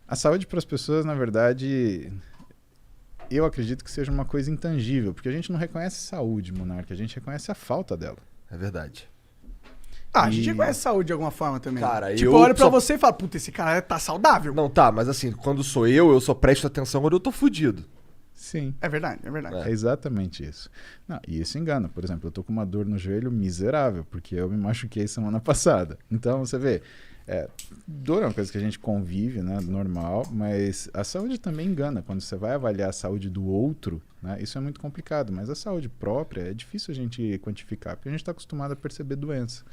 A saúde para as pessoas, na verdade, eu acredito que seja uma coisa intangível, porque a gente não reconhece saúde, Monarca, a gente reconhece a falta dela. É verdade. Ah, a gente E reconhece saúde de alguma forma também. Cara, Tipo, eu eu olho pra só- você e falo, puta, esse cara tá saudável. Não, tá, mas assim, quando sou eu só presto atenção quando eu tô fudido. sim, É verdade, é verdade. é exatamente isso. Não, e isso engana. Por exemplo, eu tô com uma dor no joelho miserável, porque eu me machuquei semana passada. Então, você vê, dor é uma coisa que a gente convive, né, normal, mas a saúde também engana. Quando você vai avaliar a saúde do outro, né, isso é muito complicado. Mas a saúde própria é difícil a gente quantificar, porque a gente está acostumado a perceber doença.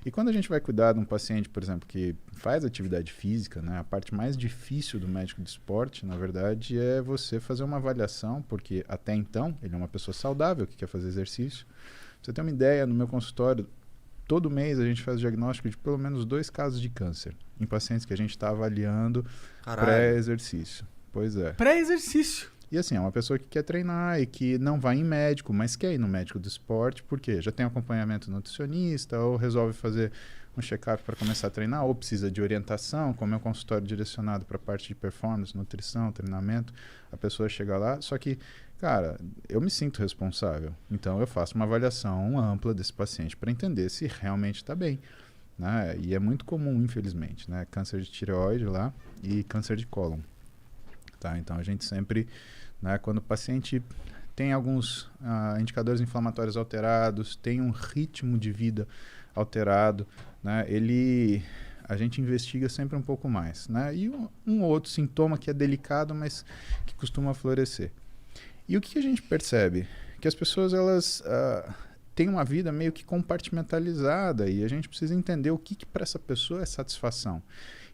E quando a gente vai cuidar de um paciente, por exemplo, que faz atividade física, né, a parte mais difícil do médico de esporte, na verdade, é você fazer uma avaliação, porque até então ele é uma pessoa saudável que quer fazer exercício. Pra você ter uma ideia, no meu consultório, todo mês a gente faz diagnóstico de pelo menos 2 casos de câncer em pacientes que a gente está avaliando Caralho. pré-exercício. Pois é. Pré-exercício. E assim, é uma pessoa que quer treinar e que não vai em médico, mas quer ir no médico do esporte, porque já tem acompanhamento nutricionista, ou resolve fazer um check-up para começar a treinar, ou precisa de orientação, como é um consultório direcionado para a parte de performance, nutrição, treinamento, a pessoa chega lá, só que, cara, eu me sinto responsável, então eu faço uma avaliação ampla desse paciente para entender se realmente está bem. Né? E é muito comum, infelizmente, né? Câncer de tireoide lá e câncer de cólon. Tá? Então a gente sempre, né, quando o paciente tem alguns indicadores inflamatórios alterados, tem um ritmo de vida alterado, né, a gente investiga sempre um pouco mais. Né, e um outro sintoma que é delicado, mas que costuma florescer. E o que a gente percebe? Que as pessoas elas têm uma vida meio que compartimentalizada e a gente precisa entender o que para essa pessoa é satisfação.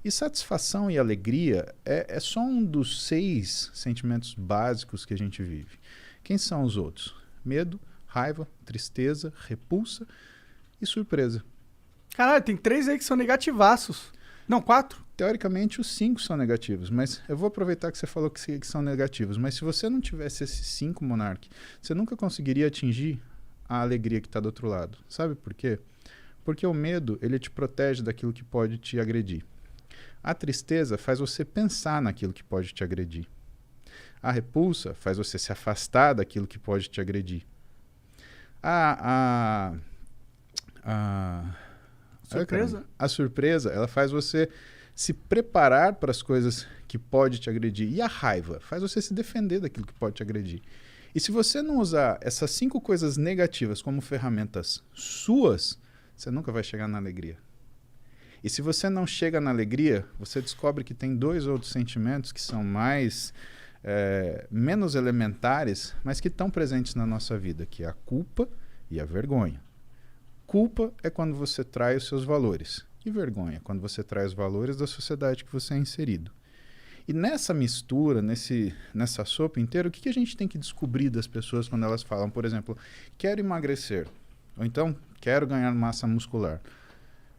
E satisfação e alegria é só um dos 6 sentimentos básicos que a gente vive. Quem são os outros? Medo, raiva, tristeza, repulsa e surpresa. Caralho, tem 3 aí que são negativaços. Não, 4. Teoricamente, os 5 são negativos, mas eu vou aproveitar que você falou que são negativos. Mas se você não tivesse esses 5, Monark, você nunca conseguiria atingir a alegria que está do outro lado. Sabe por quê? Porque o medo, ele te protege daquilo que pode te agredir. A tristeza faz você pensar naquilo que pode te agredir. A repulsa faz você se afastar daquilo que pode te agredir. A Surpresa? A surpresa, ela faz você se preparar para as coisas que pode te agredir. E a raiva faz você se defender daquilo que pode te agredir. E se você não usar essas 5 coisas negativas como ferramentas suas, você nunca vai chegar na alegria. E se você não chega na alegria, você descobre que tem 2 outros sentimentos que são menos elementares, mas que estão presentes na nossa vida, que é a culpa e a vergonha. Culpa é quando você trai os seus valores. E vergonha é quando você trai os valores da sociedade que você é inserido. E nessa mistura, nessa sopa inteira, o que a gente tem que descobrir das pessoas quando elas falam, por exemplo, quero emagrecer, ou então quero ganhar massa muscular.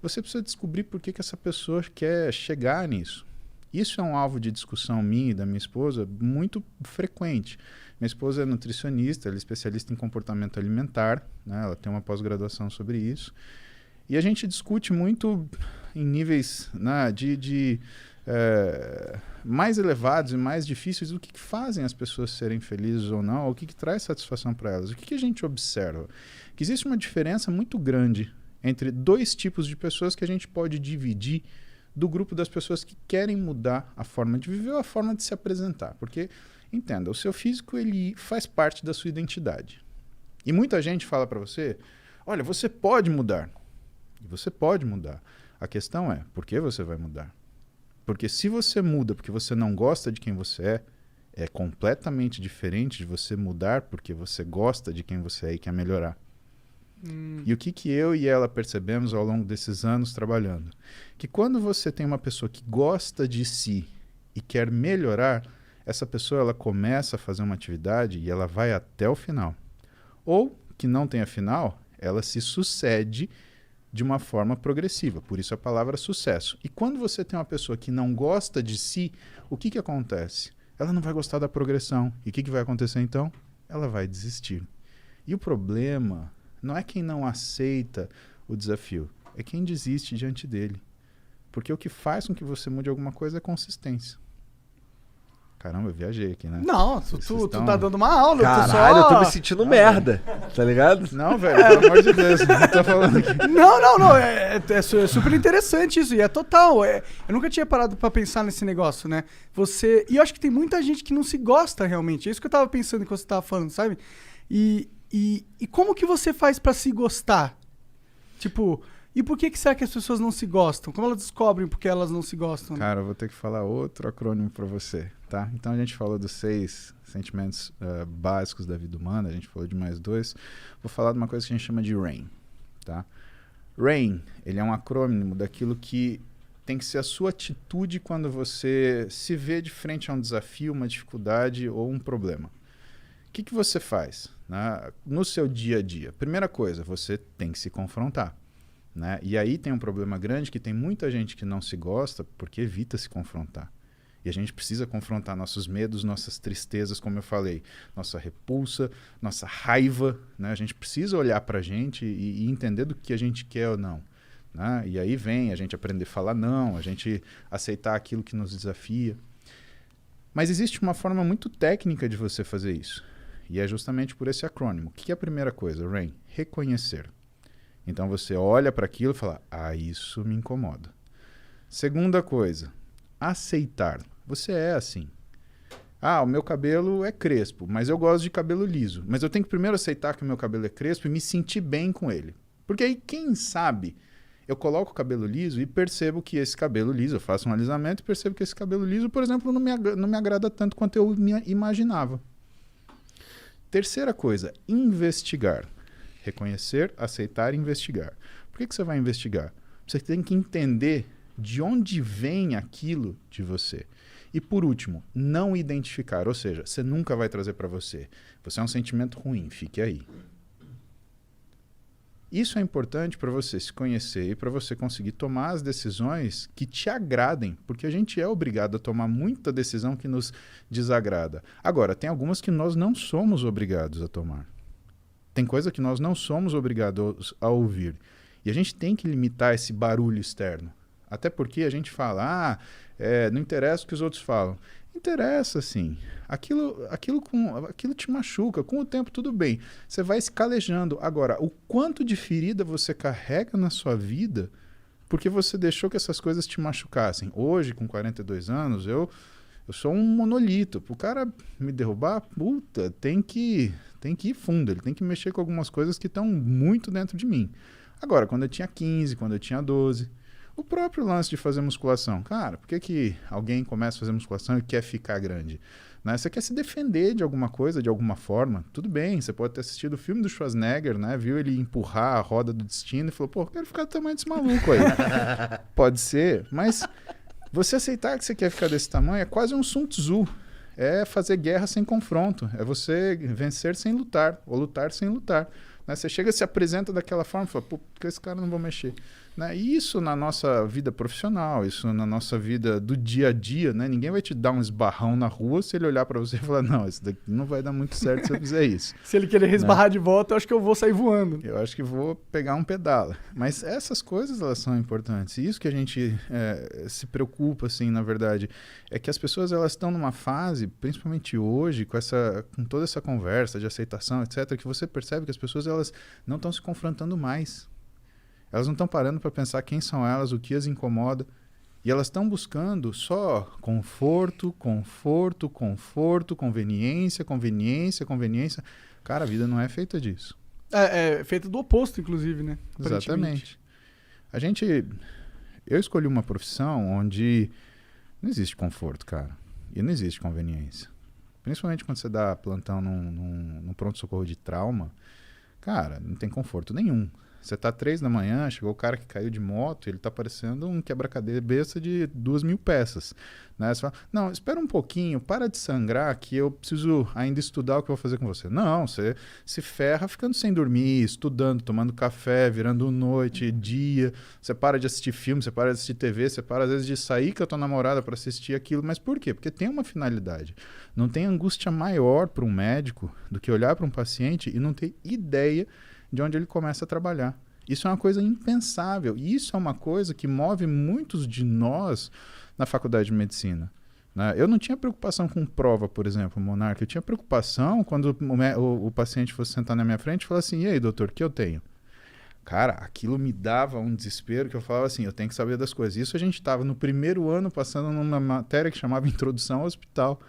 Você precisa descobrir por que essa pessoa quer chegar nisso. Isso é um alvo de discussão minha e da minha esposa muito frequente. Minha esposa é nutricionista, ela é especialista em comportamento alimentar, né? Ela tem uma pós-graduação sobre isso. E a gente discute muito em níveis, né, mais elevados e mais difíceis o que fazem as pessoas serem felizes ou não, o que traz satisfação para elas. O que a gente observa? Que existe uma diferença muito grande entre 2 tipos de pessoas que a gente pode dividir do grupo das pessoas que querem mudar a forma de viver ou a forma de se apresentar. Porque, entenda, o seu físico ele faz parte da sua identidade. E muita gente fala para você, olha, você pode mudar. E você pode mudar. A questão é, por que você vai mudar? Porque se você muda porque você não gosta de quem você é completamente diferente de você mudar porque você gosta de quem você é e quer melhorar. E o que eu e ela percebemos ao longo desses anos trabalhando? Que quando você tem uma pessoa que gosta de si e quer melhorar, essa pessoa ela começa a fazer uma atividade e ela vai até o final. Ou, que não tenha final, ela se sucede de uma forma progressiva. Por isso a palavra sucesso. E quando você tem uma pessoa que não gosta de si, o que acontece? Ela não vai gostar da progressão. E o que vai acontecer então? Ela vai desistir. E o problema não é quem não aceita o desafio, é quem desiste diante dele. Porque o que faz com que você mude alguma coisa é consistência. Caramba, eu viajei aqui, né? Não, tu tá dando uma aula. Caralho, eu tô me sentindo merda, tá ligado? Não, velho, pelo amor de Deus, não tô falando aqui. Não. É super interessante isso. E é total. Eu nunca tinha parado pra pensar nesse negócio, né? E eu acho que tem muita gente que não se gosta realmente. É isso que eu tava pensando enquanto você tava falando, sabe? E como que você faz pra se gostar? Tipo, e por que será que as pessoas não se gostam? Como elas descobrem porque elas não se gostam? Né? Cara, eu vou ter que falar outro acrônimo pra você, tá? Então a gente falou dos 6 sentimentos básicos da vida humana, a gente falou de mais 2. Vou falar de uma coisa que a gente chama de RAIN, tá? RAIN, ele é um acrônimo daquilo que tem que ser a sua atitude quando você se vê de frente a um desafio, uma dificuldade ou um problema. O que você faz, né, no seu dia a dia? Primeira coisa, você tem que se confrontar. Né? E aí tem um problema grande que tem muita gente que não se gosta porque evita se confrontar. E a gente precisa confrontar nossos medos, nossas tristezas, como eu falei, nossa repulsa, nossa raiva. Né? A gente precisa olhar pra gente e entender do que a gente quer ou não. Né? E aí vem a gente aprender a falar não, a gente aceitar aquilo que nos desafia. Mas existe uma forma muito técnica de você fazer isso. E é justamente por esse acrônimo. O que é a primeira coisa, RAIN? Reconhecer. Então você olha para aquilo e fala, isso me incomoda. Segunda coisa, aceitar. Você é assim. O meu cabelo é crespo, mas eu gosto de cabelo liso. Mas eu tenho que primeiro aceitar que o meu cabelo é crespo e me sentir bem com ele. Porque aí, quem sabe, eu coloco o cabelo liso e percebo que esse cabelo liso, eu faço um alisamento e percebo que esse cabelo liso, por exemplo, não me agrada tanto quanto eu imaginava. Terceira coisa, investigar. Reconhecer, aceitar e investigar. Por que você vai investigar? Você tem que entender de onde vem aquilo de você. E por último, não identificar. Ou seja, você nunca vai trazer para você. Você é um sentimento ruim, fique aí. Isso é importante para você se conhecer e para você conseguir tomar as decisões que te agradem, porque a gente é obrigado a tomar muita decisão que nos desagrada. Agora, tem algumas que nós não somos obrigados a tomar. Tem coisa que nós não somos obrigados a ouvir. E a gente tem que limitar esse barulho externo. Até porque a gente fala, não interessa o que os outros falam. Interessa, sim. Aquilo te machuca. Com o tempo, tudo bem. Você vai se calejando. Agora, o quanto de ferida você carrega na sua vida porque você deixou que essas coisas te machucassem. Hoje, com 42 anos, eu sou um monolito. O cara me derrubar, tem que ir fundo. Ele tem que mexer com algumas coisas que estão muito dentro de mim. Agora, quando eu tinha 15, quando eu tinha 12, o próprio lance de fazer musculação. Cara, por que alguém começa a fazer musculação e quer ficar grande? Né? Você quer se defender de alguma coisa, de alguma forma. Tudo bem, você pode ter assistido o filme do Schwarzenegger, né? Viu ele empurrar a roda do destino e falou, eu quero ficar do tamanho desse maluco aí. Pode ser, mas você aceitar que você quer ficar desse tamanho é quase um Sun Tzu. É fazer guerra sem confronto. É você vencer sem lutar, ou lutar sem lutar. Né? Você chega, se apresenta daquela forma e fala, por que esse cara não vai mexer? Né? E isso na nossa vida profissional, isso na nossa vida do dia a dia, né? Ninguém vai te dar um esbarrão na rua se ele olhar para você e falar, não, isso daqui não vai dar muito certo se eu fizer isso. Se ele querer esbarrar de volta, eu acho que eu vou sair voando. Eu acho que vou pegar um pedala. Mas essas coisas, elas são importantes. E isso que a gente se preocupa, assim, na verdade, é que as pessoas, elas estão numa fase, principalmente hoje, com toda essa conversa de aceitação, etc., que você percebe que as pessoas, elas não estão se confrontando mais. Elas não estão parando para pensar quem são elas, o que as incomoda. E elas estão buscando só conforto, conveniência. Cara, a vida não é feita disso. É feita do oposto, inclusive, né? Exatamente. Eu escolhi uma profissão onde não existe conforto, cara. E não existe conveniência. Principalmente quando você dá plantão num pronto-socorro de trauma, cara, não tem conforto nenhum. Você tá 3 da manhã, chegou o cara que caiu de moto, ele tá parecendo um quebra-cabeça de 2.000 peças. Né? Você fala, não, espera um pouquinho, para de sangrar que eu preciso ainda estudar o que eu vou fazer com você. Não, você se ferra ficando sem dormir, estudando, tomando café, virando noite, dia. Você para de assistir filme, você para de assistir TV, você para às vezes de sair com a tua namorada para assistir aquilo. Mas por quê? Porque tem uma finalidade. Não tem angústia maior para um médico do que olhar para um paciente e não ter ideia de onde ele começa a trabalhar. Isso é uma coisa impensável. E isso é uma coisa que move muitos de nós na faculdade de medicina. Né? Eu não tinha preocupação com prova, por exemplo, Monarca. Eu tinha preocupação quando o paciente fosse sentar na minha frente e falar assim, e aí, doutor, o que eu tenho? Cara, aquilo me dava um desespero que eu falava assim, eu tenho que saber das coisas. Isso a gente estava no primeiro ano passando numa matéria que chamava Introdução ao Hospital.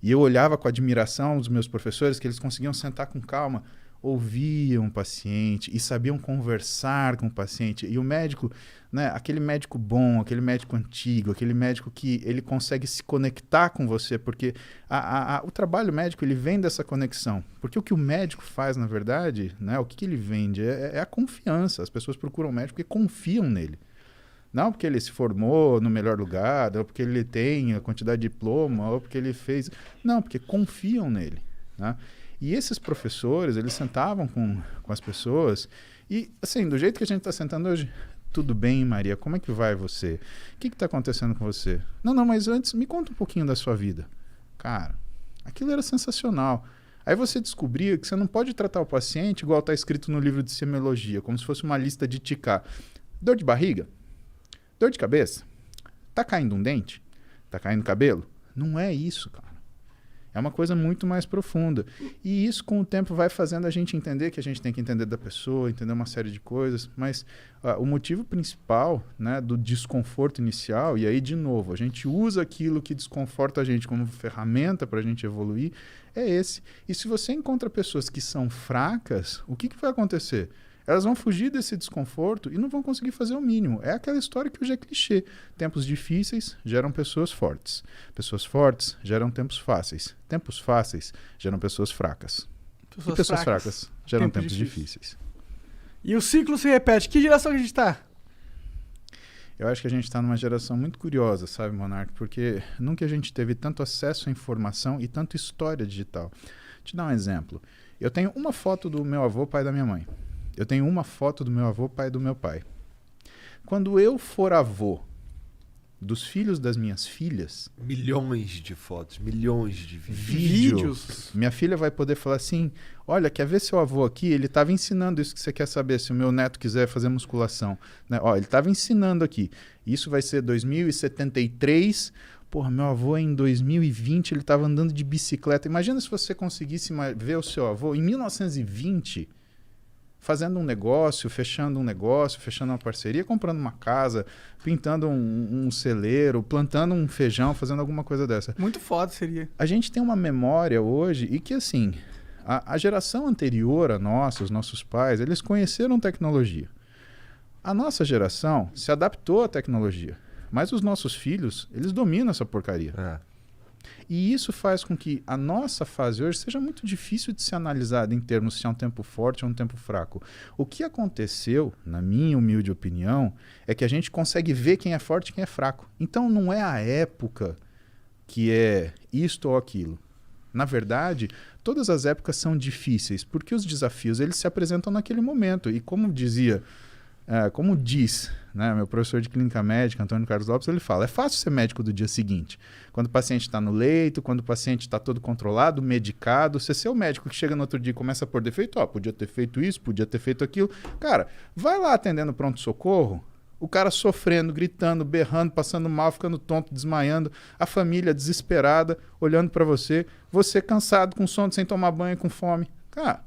E eu olhava com admiração os meus professores, que eles conseguiam sentar com calma, ouviam o paciente e sabiam conversar com o paciente. E o médico, né, aquele médico bom, aquele médico antigo, aquele médico que ele consegue se conectar com você, porque o trabalho médico ele vem dessa conexão. Porque o que o médico faz, na verdade, né, o que ele vende é a confiança. As pessoas procuram o médico porque confiam nele. Não porque ele se formou no melhor lugar, ou porque ele tem a quantidade de diploma, ou porque ele fez... Não, porque confiam nele, né? E esses professores, eles sentavam com as pessoas e, assim, do jeito que a gente está sentando hoje, tudo bem, Maria, como é que vai você? O que está acontecendo com você? Não, mas antes, me conta um pouquinho da sua vida. Cara, aquilo era sensacional. Aí você descobria que você não pode tratar o paciente igual está escrito no livro de semiologia, como se fosse uma lista de ticar. Dor de barriga? Dor de cabeça? Tá caindo um dente? Tá caindo cabelo? Não é isso, cara. É uma coisa muito mais profunda. E isso, com o tempo, vai fazendo a gente entender que a gente tem que entender da pessoa, entender uma série de coisas. Mas o motivo principal, né, do desconforto inicial, e aí, de novo, a gente usa aquilo que desconforta a gente como ferramenta para a gente evoluir, é esse. E se você encontra pessoas que são fracas, o que vai acontecer? Elas vão fugir desse desconforto e não vão conseguir fazer o mínimo. É aquela história que hoje é clichê. Tempos difíceis geram pessoas fortes. Pessoas fortes geram tempos fáceis. Tempos fáceis geram pessoas fracas. E pessoas fracas geram tempos difíceis. E o ciclo se repete. Que geração que a gente está? Eu acho que a gente está numa geração muito curiosa, sabe, Monark? Porque nunca a gente teve tanto acesso à informação e tanta história digital. Vou te dar um exemplo. Eu tenho uma foto do meu avô, pai da minha mãe. Eu tenho uma foto do meu avô, pai do meu pai. Quando eu for avô dos filhos das minhas filhas... Milhões de fotos, milhões de vídeos. Minha filha vai poder falar assim, olha, quer ver seu avô aqui? Ele estava ensinando isso que você quer saber, se o meu neto quiser fazer musculação. Né? Ó, ele estava ensinando aqui. Isso vai ser 2073... Porra, meu avô em 2020, ele estava andando de bicicleta. Imagina se você conseguisse ver o seu avô em 1920... fazendo um negócio, fechando uma parceria, comprando uma casa, pintando um celeiro, plantando um feijão, fazendo alguma coisa dessa. Muito foda seria. A gente tem uma memória hoje e que, assim, a geração anterior a nossa, os nossos pais, eles conheceram tecnologia. A nossa geração se adaptou à tecnologia, mas os nossos filhos, eles dominam essa porcaria. E isso faz com que a nossa fase hoje seja muito difícil de ser analisada em termos se é um tempo forte ou um tempo fraco. O que aconteceu, na minha humilde opinião, é que a gente consegue ver quem é forte e quem é fraco. Então não é a época que é isto ou aquilo. Na verdade, todas as épocas são difíceis, porque os desafios eles se apresentam naquele momento. E como diz, né, meu professor de clínica médica, Antônio Carlos Lopes, ele fala, é fácil ser médico do dia seguinte. Quando o paciente está no leito, quando o paciente está todo controlado, medicado, você ser o médico que chega no outro dia e começa a pôr defeito, podia ter feito isso, podia ter feito aquilo. Cara, vai lá atendendo pronto-socorro, o cara sofrendo, gritando, berrando, passando mal, ficando tonto, desmaiando, a família desesperada, olhando para você cansado, com sono, sem tomar banho, com fome. Cara,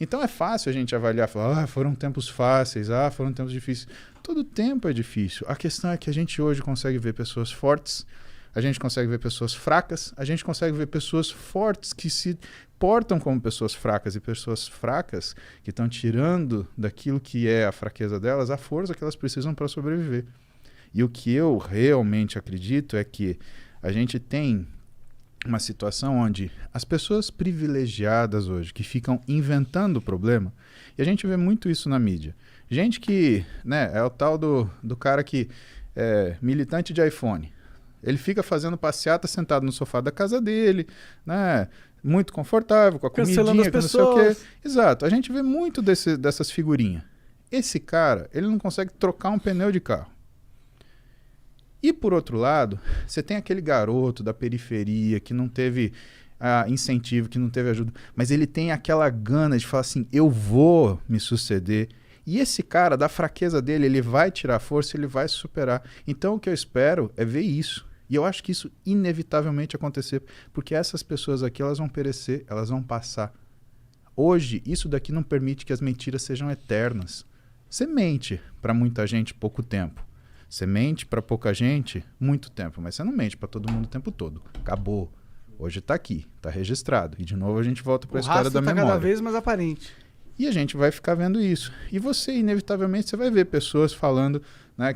então é fácil a gente avaliar, falar, foram tempos fáceis, foram tempos difíceis. Todo tempo é difícil. A questão é que a gente hoje consegue ver pessoas fortes, a gente consegue ver pessoas fracas, a gente consegue ver pessoas fortes que se portam como pessoas fracas e pessoas fracas que estão tirando daquilo que é a fraqueza delas a força que elas precisam para sobreviver. E o que eu realmente acredito é que a gente tem uma situação onde as pessoas privilegiadas hoje, que ficam inventando o problema, e a gente vê muito isso na mídia. Gente que, né, é o tal do cara que é militante de iPhone. Ele fica fazendo passeata sentado no sofá da casa dele, né, muito confortável, com a comidinha, com não sei o quê. Exato, a gente vê muito dessas figurinhas. Esse cara, ele não consegue trocar um pneu de carro. E, por outro lado, você tem aquele garoto da periferia que não teve incentivo, que não teve ajuda, mas ele tem aquela gana de falar assim, eu vou me suceder. E esse cara, da fraqueza dele, ele vai tirar força, ele vai se superar. Então, o que eu espero é ver isso. E eu acho que isso inevitavelmente acontecer, porque essas pessoas aqui, elas vão perecer, elas vão passar. Hoje, isso daqui não permite que as mentiras sejam eternas. Você mente para muita gente pouco tempo. Você mente para pouca gente muito tempo, mas você não mente para todo mundo o tempo todo. Acabou. Hoje está aqui, está registrado. E de novo a gente volta para a história da memória. Cada vez mais aparente. E a gente vai ficar vendo isso. E você, inevitavelmente, você vai ver pessoas falando, né,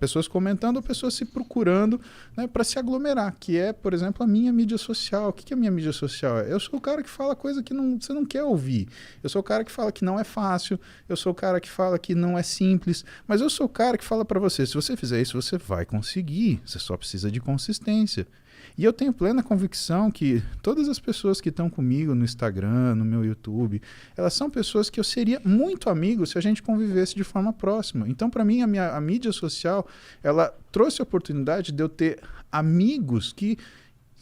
pessoas comentando ou pessoas se procurando, né, para se aglomerar, que é, por exemplo, a minha mídia social. O que é a minha mídia social? Eu sou o cara que fala coisa que você não quer ouvir. Eu sou o cara que fala que não é fácil. Eu sou o cara que fala que não é simples. Mas eu sou o cara que fala para você, se você fizer isso, você vai conseguir. Você só precisa de consistência. E eu tenho plena convicção que todas as pessoas que estão comigo no Instagram, no meu YouTube, elas são pessoas que eu seria muito amigo se a gente convivesse de forma próxima. Então, para mim, a mídia social, ela trouxe a oportunidade de eu ter amigos que,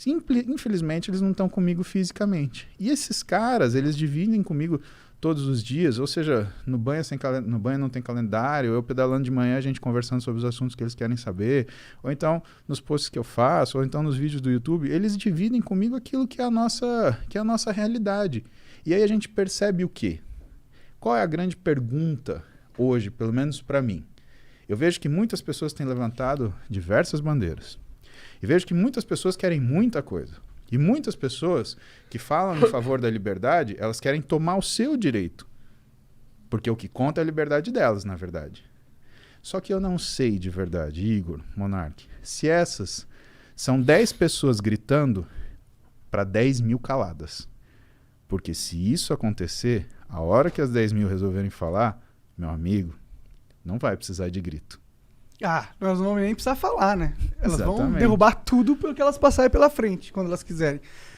infelizmente, eles não estão comigo fisicamente. E esses caras, eles dividem comigo todos os dias, ou seja, no banho não tem calendário, eu pedalando de manhã, a gente conversando sobre os assuntos que eles querem saber, ou então nos posts que eu faço, ou então nos vídeos do YouTube, eles dividem comigo aquilo que é a nossa realidade. E aí a gente percebe o quê? Qual é a grande pergunta hoje, pelo menos para mim? Eu vejo que muitas pessoas têm levantado diversas bandeiras. E vejo que muitas pessoas querem muita coisa. E muitas pessoas que falam em favor da liberdade, elas querem tomar o seu direito. Porque o que conta é a liberdade delas, na verdade. Só que eu não sei de verdade, Igor, Monark, se essas são 10 pessoas gritando para 10 mil caladas. Porque se isso acontecer, a hora que as 10 mil resolverem falar, meu amigo, não vai precisar de grito. Ah, nós não vamos nem precisar falar, né? Elas vão Exatamente. derrubar tudo pelo que elas passarem pela frente, quando elas quiserem.